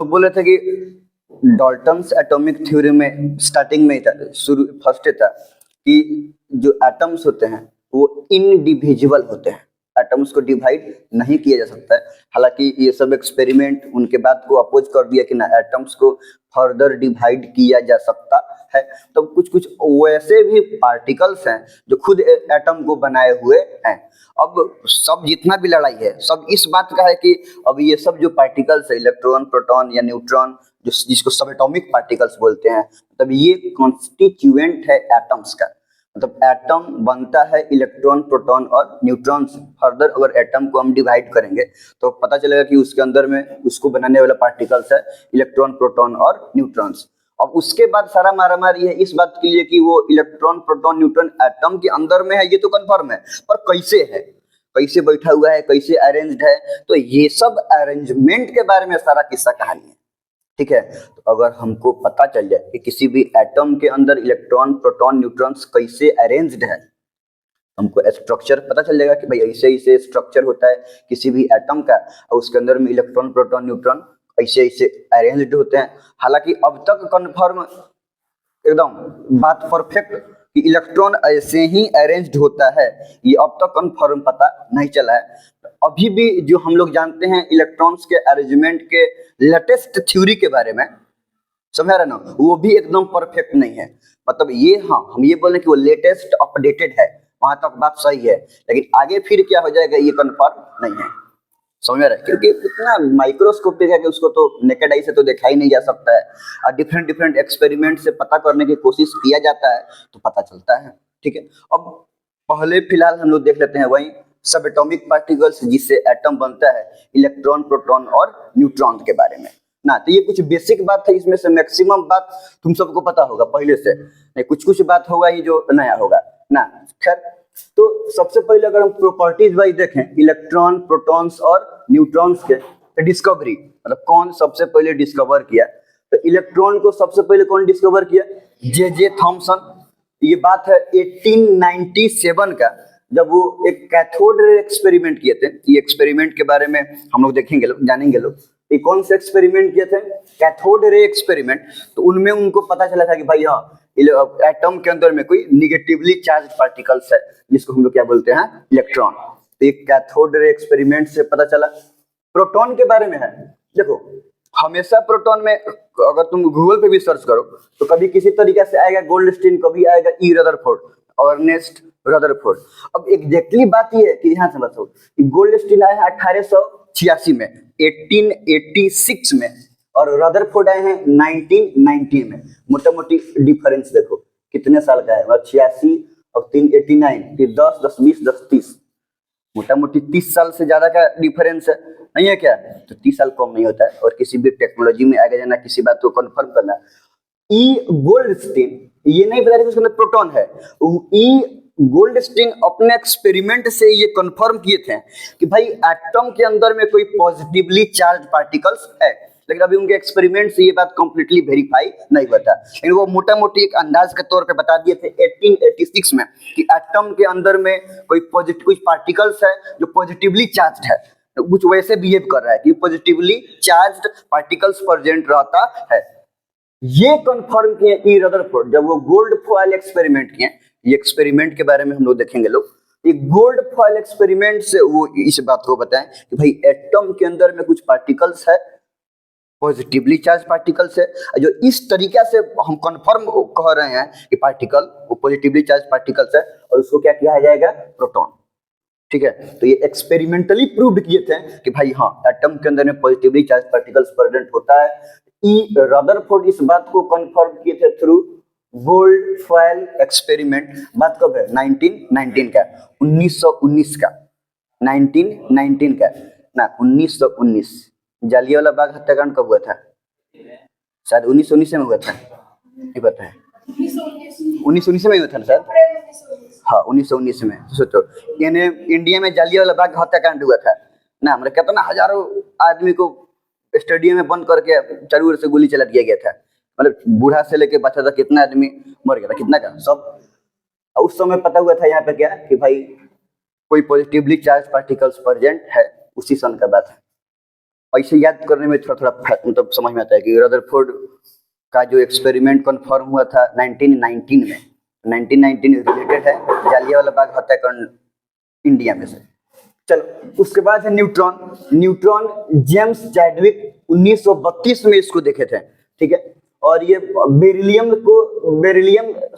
तो बोले थे कि डाल्टन्स एटॉमिक थ्योरी में स्टार्टिंग में ही था, शुरू फर्स्ट था कि जो एटम्स होते हैं वो इनडिविजिबल होते हैं, एटम्स को डिवाइड नहीं किया जा सकता है। हालांकि ये सब एक्सपेरिमेंट उनके बात को अपोज कर दिया कि ना एटम्स को फर्दर डिवाइड किया जा सकता है। तो कुछ कुछ वैसे भी पार्टिकल्स हैं जो खुद एटम को बनाए हुए हैं। अब सब जितना भी लड़ाई है सब इस बात का है कि अब ये सब जो पार्टिकल्स है इलेक्ट्रॉन, प्रोटॉन या न्यूट्रॉन, जो जिसको सब एटॉमिक पार्टिकल्स बोलते हैं, तब ये कॉन्स्टिट्यूएंट है एटम्स का। मतलब एटम बनता है इलेक्ट्रॉन, प्रोटॉन और न्यूट्रॉन से। फर्दर अगर एटम को हम डिवाइड करेंगे तो पता चलेगा कि उसके अंदर में उसको बनाने वाला पार्टिकल्स है इलेक्ट्रॉन, प्रोटॉन और न्यूट्रॉन्स। अब उसके बाद सारा मारामारी है इस बात के लिए कि वो इलेक्ट्रॉन, प्रोटॉन, न्यूट्रॉन एटम के अंदर में है, ये तो कंफर्म है, पर कैसे है, कैसे बैठा हुआ है, कैसे अरेंज्ड है, तो ये सब अरेंजमेंट के बारे में सारा किस्सा कहानी है। ठीक है, तो अगर हमको पता चल जाए कि किसी भी एटम के अंदर इलेक्ट्रॉन, प्रोटॉन, न्यूट्रॉन्स कैसे अरेंज्ड है, हमको स्ट्रक्चर पता चल जाएगा कि भाई ऐसे ऐसे स्ट्रक्चर होता है किसी भी एटम का, और उसके अंदर में इलेक्ट्रॉन, प्रोटॉन, न्यूट्रॉन ऐसे ऐसे अरेंज्ड होते हैं। हालांकि अब तक कंफर्म एकदम बात परफेक्ट कि इलेक्ट्रॉन ऐसे ही अरेंज्ड होता है, ये अब तक कंफर्म पता नहीं चला है। अभी भी जो हम लोग जानते हैं इलेक्ट्रॉन्स के अरेंजमेंट के लेटेस्ट थ्योरी के बारे में, समझ रहे ना, वो भी एकदम परफेक्ट नहीं है। मतलब ये, हाँ हम ये बोले कि वो लेटेस्ट अपडेटेड है, वहां तक बात सही है, लेकिन आगे फिर क्या हो जाएगा ये कंफर्म नहीं है। समझ रहे, क्योंकि इतना माइक्रोस्कोपिक है कि उसको तो नेकेड आई से तो देखा ही नहीं जा सकता है, और डिफरेंट डिफरेंट एक्सपेरिमेंट से पता करने की कोशिश किया जाता है तो पता चलता है। ठीक है, अब पहले फिलहाल हम लोग देख लेते हैं वही सब एटॉमिक पार्टिकल्स जिससे एटम बनता है, इलेक्ट्रॉन, प्रोटॉन और न्यूट्रॉन के बारे में ना। तो ये कुछ बेसिक बात है, इसमें से मैक्सिमम बात तुम सबको पता होगा पहले से, नहीं कुछ कुछ बात होगा ही जो नया होगा ना। खैर, तो सबसे पहले अगर हम प्रॉपर्टीज वाइज देखें इलेक्ट्रॉन, प्रोटॉन्स और न्यूट्रॉन्स के डिस्कवरी, मतलब कौन सबसे पहले डिस्कवर किया, तो इलेक्ट्रॉन को सबसे पहले कौन डिस्कवर किया, जे थॉमसन। ये बात है 1897 का, जब वो एक कैथोड रे एक्सपेरिमेंट किए थे। ये एक्सपेरिमेंट के बारे में हम लोग देखेंगे, लोग जानेंगे लोग ये कौन से एक्सपेरिमेंट किए थे, कैथोड रे एक्सपेरिमेंट। तो उनमें उनको पता चला था कि भाई हाँ एटम के अंदर में कोई निगेटिवली चार्ज पार्टिकल्स है जिसको हम लोग क्या बोलते हैं, इलेक्ट्रॉन। तो एक कैथोड रे एक्सपेरिमेंट से पता चला। प्रोटॉन के बारे में है, देखो हमेशा प्रोटॉन में अगर तुम गूगल पे भी सर्च करो तो कभी किसी तरीके से आएगा गोल्डस्टीन, कभी आएगा ई रदरफोर्ड, अर्नेस्ट रदरफोर्ड। अब एग्जैक्टली बात ये है कि यहाँ से बताओ कि गोल्डस्टीन आया है 1886 में, 1886 में, और रदरफोर्ड आए हैं 1990 में। मोटा मोटी डिफरेंस देखो कितने साल का है, 86 और 389, फिर 10 10 20 10 30, मोटा मोटी 30 साल से ज्यादा का डिफरेंस है, नहीं है क्या? तो 30 साल कम नहीं होता है। और किसी भी टेक्नोलॉजी में आगे जाना, किसी बात को कंफर्म करना, ई गोल्डस्टीन, ये नहीं बता रहे कि उसके अंदर प्रोटॉन है, ई गोल्डस्टीन अपने एक्सपेरिमेंट से ये कंफर्म किए थे कि भाई एटम के अंदर में कोई पॉजिटिवली चार्ज पार्टिकल्स है, लेकिन अभी उनके एक्सपेरिमेंट से ये बात कंप्लीटली वेरीफाई नहीं हुआ था। लेकिन वो मोटा मोटी एक अंदाज के तौर पे बता दिए थे 1886 में कि एटम के अंदर में कोई पॉजिटिव कुछ पार्टिकल्स है जो पॉजिटिवली चार्ज है, कुछ वैसे बिहेव कर रहा है कि पॉजिटिवली चार्ज पार्टिकल्स प्रेजेंट रहता है। ये कंफर्म किए ई रदरफोर्ड जब वो गोल्ड फॉयल एक्सपेरिमेंट किए। ये एक्सपेरिमेंट के बारे में हम लोग देखेंगे लोग, ये गोल्ड फॉयल एक्सपेरिमेंट से वो इस बात को बताएं कि भाई एटम के अंदर में कुछ पार्टिकल्स है, पॉजिटिवली चार्ज पार्टिकल्स है, जो इस तरीके से हम कंफर्म कह रहे हैं कि पार्टिकल वो पॉजिटिवली चार्ज पार्टिकल्स है, और उसको क्या किया जाएगा, प्रोटॉन। ठीक है, तो ये एक्सपेरिमेंटली प्रूव्ड किए थे कि भाई हाँ एटम के अंदर में पॉजिटिवली चार्ज पार्टिकल्स प्रेजेंट होता है। ई रदरफोर्ड इस बात को कंफर्म किए थे थ्रू गोल्ड फॉयल एक्सपेरिमेंट। बात कब है, 1919 का, 1919 का, 1919 का ना, 1919। जालियांवाला बाग हत्याकांड कब हुआ था, शायद 1919 में हुआ था, नहीं पता है, 1919 में हुआ था ना सर, हाँ 1919 में। सोचो यानी इंडिया में जालियांवाला बाग हत्याकांड हुआ था ना, मतलब कितना हजारों आदमी को स्टेडियम में बंद करके चारों ओर से गोली चला दिया गया था, मतलब बूढ़ा से लेके बच्चा तक कितना आदमी मर गया था, कितना का सब। उस समय पता हुआ था यहाँ पे क्या कि भाई कोई पॉजिटिवली चार्ज पार्टिकल्स प्रेजेंट है, उसी सन का बात है। ऐसे याद करने में थोड़ा थोड़ा मतलब समझ में आता है कि रदरफोर्ड का जो एक्सपेरिमेंट कन्फर्म हुआ था 1919 में, 1919 रिलेटेड है जालियांवाला बाग हत्याकांड इंडिया में से। चलो उसके बाद है न्यूट्रॉन। न्यूट्रॉन जेम्स चैडविक 1932 में इसको देखे थे, ठीक है। और ये बेरिलियम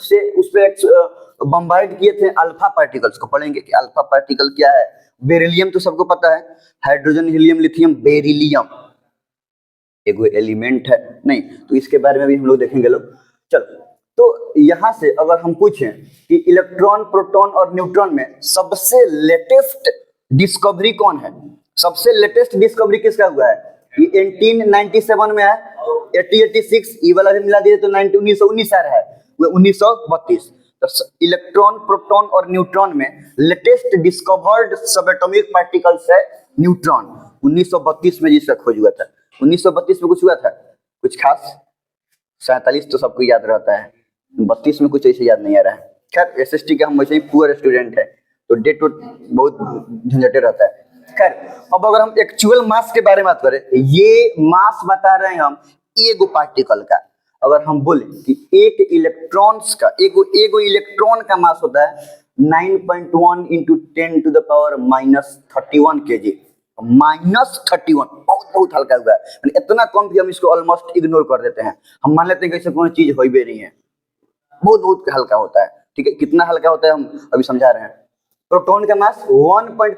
से उस पर बम्बार्ड किए थे अल्फा पार्टिकल्स को। पढ़ेंगे कि अल्फा पार्टिकल क्या है। बेरिलियम तो सबको पता है, हाइड्रोजन हीलियम लिथियम बेरिलियम एगो एलिमेंट है नहीं, तो इसके बारे में भी हम लोग देखेंगे लोग। चलो तो यहां से अगर हम पूछें कि इलेक्ट्रॉन प्रोटॉन और न्यूट्रॉन में सबसे लेटेस्ट डिस्कवरी कौन है, सबसे लेटेस्ट डिस्कवरी किसका हुआ है? ये 1897 में है, 1886 ये वाला भी मिला दिए तो 1919 आ रहा है, वो 1932। तो इलेक्ट्रॉन प्रोटॉन और न्यूट्रॉन में लेटेस्ट डिस्कवर्ड सब एटॉमिक पार्टिकल्स है न्यूट्रॉन। 1932 में जिसका खोज हुआ था। 1932 में कुछ हुआ था कुछ खास? 47 तो सबको याद रहता है, 32 में कुछ ऐसे याद नहीं आ रहा है। खैर एसएसटी के हम वैसे ही पुअर स्टूडेंट है तो डेट बहुत झंझटे रहता है। खैर अब अगर हम एक्चुअल मास के बारे में बात करें, ये मास बता रहे हैं हम एगो पार्टिकल का। अगर हम बोले कि एक इलेक्ट्रॉन्स का एगो इलेक्ट्रॉन का मास होता है 9.1 into 10 to the power -31 kg। -31 बहुत हल्का हुआ है, इतना कम कि हम इसको ऑलमोस्ट इग्नोर कर देते हैं। हम मान लेते हैं कि ऐसे कोई चीज हो ही नहीं है, बहुत हल्का होता है, ठीक है। कितना हल्का होता है हम अभी समझा रहे हैं। प्रोटॉन का मास 1.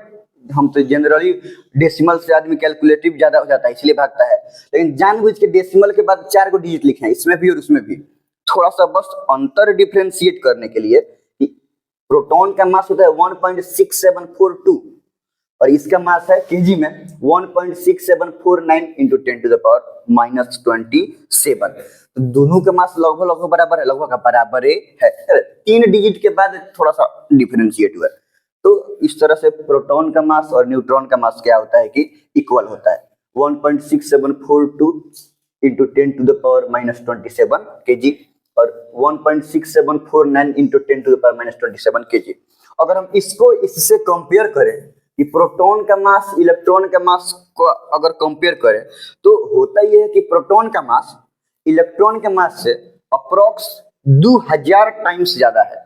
हम तो जनरली डेसिमल से आदमी कैलकुलेटिव ज्यादा हो जाता है इसलिए भागता है, लेकिन जानबूझ के डेसिमल के बाद 4 को डिजिट लिखे हैं, इसमें भी और उसमें भी, थोड़ा सा बस अंतर डिफरेंशिएट करने के लिए। प्रोटॉन का मास होता है 1.6742 और इसका मास है केजी में 1.6749 इंटू 10 टू द पावर -27। तो दोनों का मास लगभग बराबर है, लगभग बराबर है। 3 डिजिट के बाद थोड़ा सा डिफरेंशिएट हुआ। तो इस तरह से प्रोटॉन का मास और न्यूट्रॉन का मास क्या होता है कि इक्वल होता है 1.6742 into 10 to the power -27 kg और 1.6749 into 10 to the power -27 kg। अगर हम इसको इससे कंपेयर करें कि प्रोटॉन का मास इलेक्ट्रॉन का मास को अगर कंपेयर करें तो होता यह है कि प्रोटॉन का मास इलेक्ट्रॉन के मास से अप्रोक्स 2000 टाइम्स ज्यादा है।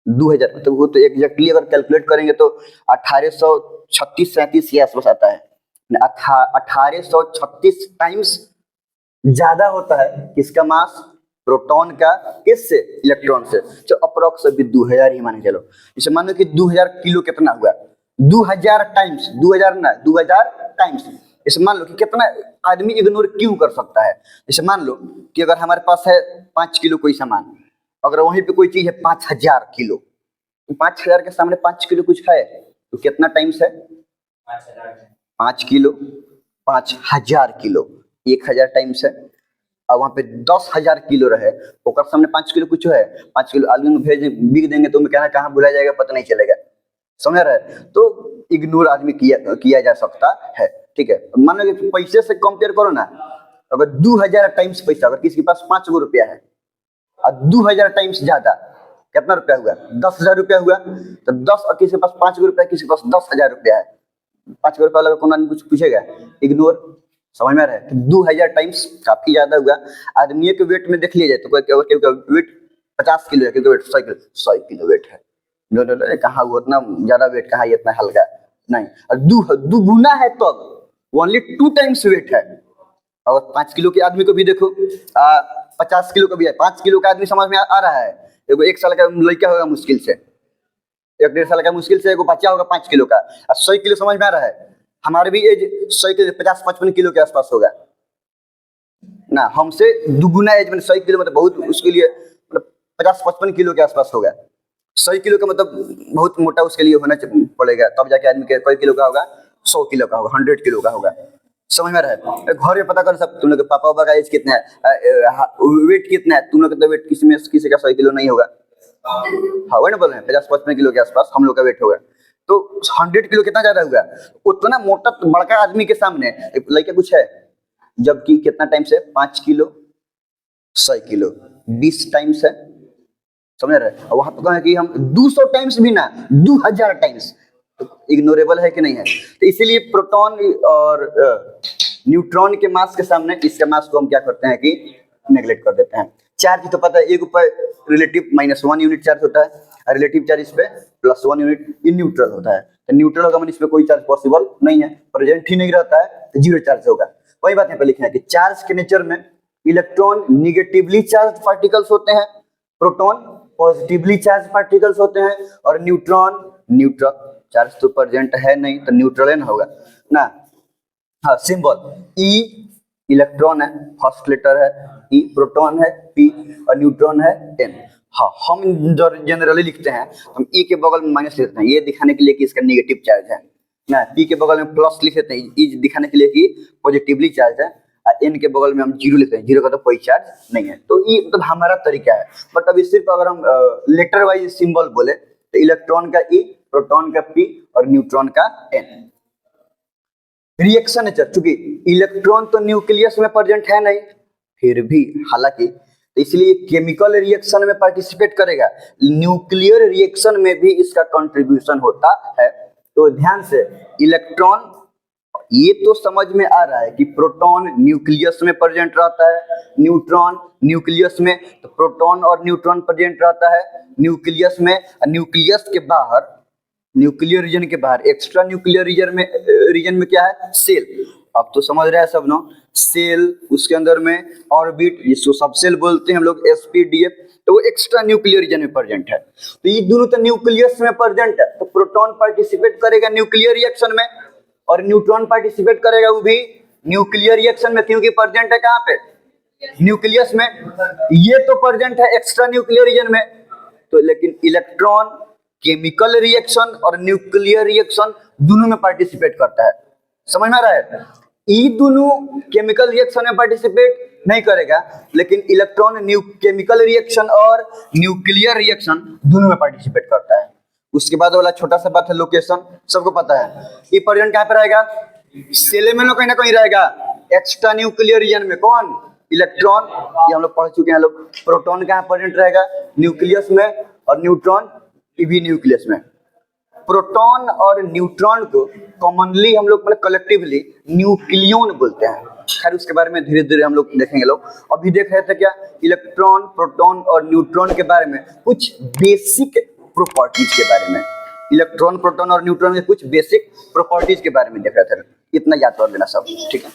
2000 मतलब वो तो एग्जैक्टली अगर कैलकुलेट करेंगे तो 1836-37 के आसपास आता है। 1836 टाइम्स ज्यादा होता है किसका मास? प्रोटॉन का किससे? इलेक्ट्रॉन से। तो अप्रोक्स अभी 2000 ही मान के चलो। जैसे मान लो कि 2000 किलो कितना हुआ? 2000 टाइम्स, 2000 टाइम्स। जैसे मान लो कि कितना आदमी इग्नोर क्यों कर सकता है? जैसे मान लो कि अगर हमारे पास है 5 किलो कोई सामान, अगर वहीं पे कोई चीज है 5000 किलो, 5000 के सामने 5 किलो कुछ है तो कितना टाइम्स है? 5 किलो 5000 किलो 1000 टाइम्स है। अब वहां पे 10,000 किलो रहे और सामने 5 किलो कुछ है, 5 किलो आलू में भेज बिक देंगे तो कहना कहाँ भुला जाएगा पता नहीं चलेगा, समझ रहे? तो इग्नोर आदमी किया जा सकता है, ठीक है। मान लो कि पैसे से कंपेयर करो ना, अगर 2000 टाइम्स पैसा, अगर किसी के पास 5 गो रुपया है और 2000 टाइम्स ज्यादा, कितना रुपया हुआ? 10,000 रुपया हुआ। तो 10 और किसी के पास 5 गो रुपया, किसी के पास 10,000 रुपया है, 5 गो रुपया वाला कौन आदमी कुछ पूछेगा? इग्नोर, समझ में आ रहा है? तो 2000 टाइम्स काफी ज्यादा हुआ। आदमी के वेट में देख लिया जाए तो कोई वेट 50 किलो है, क्योंकि वेट 100 किलो वेट है। कहाँ उतना ज्यादा वेट, कहाँ इतना हल्का नहीं। और दुगुना है तब ओनली 2 टाइम्स वेट है। और 5 किलो के आदमी को भी देखो, 50 किलो का भी है। 5 किलो का आदमी समझ में आ रहा है। एगो 1 साल का लड़का होगा मुश्किल से, 1-1.5 साल का मुश्किल से एगो बच्चा होगा 5 किलो का, और 100 किलो समझ में आ रहा है। हमारे भी एज 100 किलो 50-55 किलो के आसपास होगा ना, हमसे दुगुना एज में 100 किलो मतलब बहुत, उसके लिए मतलब 50-55 किलो के आसपास होगा। 100 किलो का मतलब बहुत मोटा उसके लिए होना पड़ेगा, तब जाके आदमी के कोई किलो का होगा, 100 किलो का होगा, 100 किलो का होगा, समझ में रहा है? घर में पता कर सब तुम लोग के पापा का एज कितना है, वेट कितना है, तुम लोग का तो वेट किसी का 100 किलो नहीं होगा। हाँ वही ना बोल रहे हैं, 50-55 किलो के आसपास हम लोग का वेट होगा। तो 100 किलो कितना ज्यादा हुआ? उतना मोटा बड़का आदमी के सामने लड़का कुछ है, जबकि कितना टाइम्स है? 5 किलो 100 किलो 20 टाइम्स है, समझ रहे? और वहां पर कि हम 200 टाइम्स भी ना, 2000 टाइम्स, तो इग्नोरेबल है कि नहीं है? तो इसीलिए प्रोटॉन और न्यूट्रॉन के मास के सामने इसके मास को हम क्या करते हैं कि नेग्लेक्ट कर देते हैं। चार्ज तो पता है एक ऊपर रिलेटिव -1 यूनिट चार्ज होता है और रिलेटिव चार्ज इस पे +1 यूनिट इन न्यूट्रल होता है। तो न्यूट्रल होगा मतलब इस पे कोई चार्ज पॉसिबल नहीं है, प्रेजेंट ही नहीं रहता है तो जीरो चार्ज होगा। वही बात यहाँ पे लिखना है कि चार्ज के नेचर में इलेक्ट्रॉन निगेटिवली चार्ज पार्टिकल्स होते हैं, प्रोटॉन पॉजिटिवली चार्ज पार्टिकल्स होते हैं और न्यूट्रॉन न्यूट्रल। चार्ज तो प्रेजेंट है नहीं तो न्यूट्रल है ना होगा ना। हाँ, सिंबल ई इलेक्ट्रॉन है, फर्स्ट लेटर है ई, प्रोटॉन है पी और न्यूट्रॉन है एन। हाँ, हम जनरली लिखते हैं हम ई के बगल में माइनस लिखते हैं ये दिखाने के लिए कि इसका नेगेटिव चार्ज है ना, पी के बगल में प्लस लिख देते हैं ई दिखाने के लिए कि पॉजिटिवली चार्ज है, एन के बगल में हम जीरो लिखते हैं, जीरो का तो कोई चार्ज नहीं है। तो ये मतलब हमारा तरीका है। बट अभी सिर्फ अगर हम लेटर वाइज सिंबल बोले तो इलेक्ट्रॉन का ई, प्रोटॉन का पी और न्यूट्रॉन का एन। रिएक्शन नेचर, चूंकि इलेक्ट्रॉन तो न्यूक्लियस में प्रेजेंट है नहीं, फिर भी हालांकि तो इसलिए केमिकल रिएक्शन में पार्टिसिपेट करेगा, न्यूक्लियर रिएक्शन में भी इसका कंट्रीब्यूशन होता है। तो ध्यान से इलेक्ट्रॉन ये तो समझ में आ रहा है कि प्रोटॉन न्यूक्लियस में प्रेजेंट रहता है, न्यूट्रॉन न्यूक्लियस में, तो प्रोटॉन और न्यूट्रॉन प्रेजेंट रहता है न्यूक्लियस में। न्यूक्लियस के बाहर, न्यूक्लियर रीजन के बाहर एक्स्ट्रा न्यूक्लियर रीजन में क्या है, सेल। अब तो समझ रहे हैं सब ना, सेल, उसके अंदर में ऑर्बिट जिसको सब सेल बोलते हैं हम लोग sp-df, तो वो एक्स्ट्रा न्यूक्लियर रीजन में प्रेजेंट है। तो ये दोनों तो न्यूक्लियस में प्रेजेंट है, तो प्रोटॉन पार्टिसिपेट करेगा न्यूक्लियर रिएक्शन में और न्यूट्रॉन पार्टिसिपेट करेगा वो भी न्यूक्लियर रिएक्शन में, क्योंकि प्रेजेंट है कहाँ पे, न्यूक्लियस में। ये तो प्रेजेंट है एक्स्ट्रा न्यूक्लियर रीजन में। तो लेकिन इलेक्ट्रॉन केमिकल रिएक्शन और न्यूक्लियर रिएक्शन दोनों में पार्टिसिपेट करता है, समझ में आ रहा है। ये दोनों केमिकल रिएक्शन में पार्टिसिपेट नहीं करेगा, लेकिन इलेक्ट्रॉन केमिकल रिएक्शन और न्यूक्लियर रिएक्शन दोनों में पार्टिसिपेट करता है। उसके बाद वाला छोटा सा बात है लोकेशन, सबको पता है ये प्रेजेंट कहाँ पे रहेगा, सेल में कहीं ना कहीं रहेगा, एक्स्ट्रा न्यूक्लियर रीजन में। कौन, इलेक्ट्रॉन, ये हम लोग पढ़ चुके हैं लोग। प्रोटॉन कहाँ प्रेजेंट रहेगा, न्यूक्लियस में, और न्यूट्रॉन भी न्यूक्लियस में। प्रोटॉन और न्यूट्रॉन को कॉमनली हम लोग मतलब कलेक्टिवली न्यूक्लियन बोलते हैं। खैर उसके बारे में धीरे धीरे हम लोग देखेंगे। लोग अभी देख रहे थे क्या, इलेक्ट्रॉन, प्रोटॉन और न्यूट्रॉन के बारे में कुछ बेसिक प्रॉपर्टीज के बारे में, इलेक्ट्रॉन, प्रोटॉन और न्यूट्रॉन के कुछ बेसिक प्रॉपर्टीज के बारे में देख रहे थे। इतना याद कर लेना सब, ठीक है।